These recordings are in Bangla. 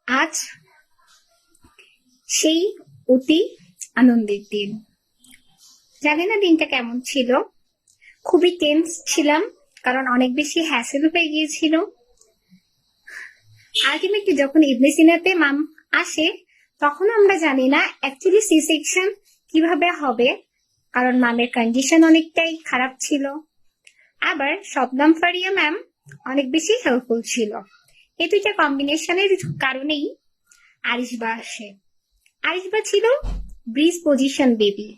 আজ সেই অতি আনন্দের দিন। জানি না দিনটা কেমন ছিল, খুবই টেন্স ছিলাম, কারণ অনেক বেশি হ্যাসেল হয়ে গিয়েছিল। আলটিমেটলি যখন ইবনে সিনাতে মাম আসে, তখন আমরা জানি না অ্যাকচুয়ালি সি সেকশন কিভাবে হবে, কারণ মামের কন্ডিশন অনেকটাই খারাপ ছিল। আবার শবনম ফারিয়া ম্যাম অনেক বেশি হেল্পফুল ছিল। এই দুইটা কম্বিনেশনের কারণেই আরিশবা আসে। আরিশবা ছিল ব্রিজ পজিশন বেবি,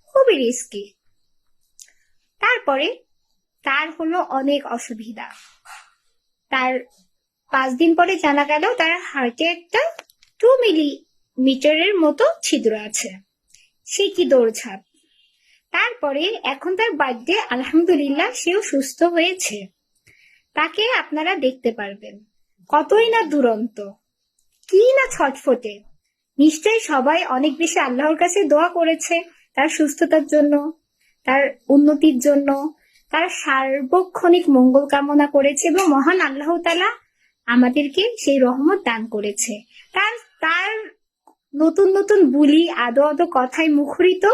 খুবই রিস্কি। তারপরে তার হলো অনেক অসুবিধা। তার 5 দিন পরে জানা গেল তার হার্টে একটা 2 মিলিমিটারের মতো ছিদ্র আছে। সে কি দৌড়ঝাঁপ। তারপরে এখন তার বার্থডে, আলহামদুলিল্লাহ সেও সুস্থ হয়েছে। তাকে আপনারা দেখতে পারবেন, কতই না দুরন্ত, কি না ছটফটে। নিশ্চয়ই সবাই অনেক বেশি আল্লাহর কাছে দোয়া করেছে তার সুস্থতার জন্য, তার উন্নতির জন্য, তার সার্বক্ষণিক মঙ্গল কামনা করেছে, এবং মহান আল্লাহ তাআলা আমাদেরকে সেই রহমত দান করেছে। তার তার নতুন নতুন বুলি আদো আদো কথায় মুখরিত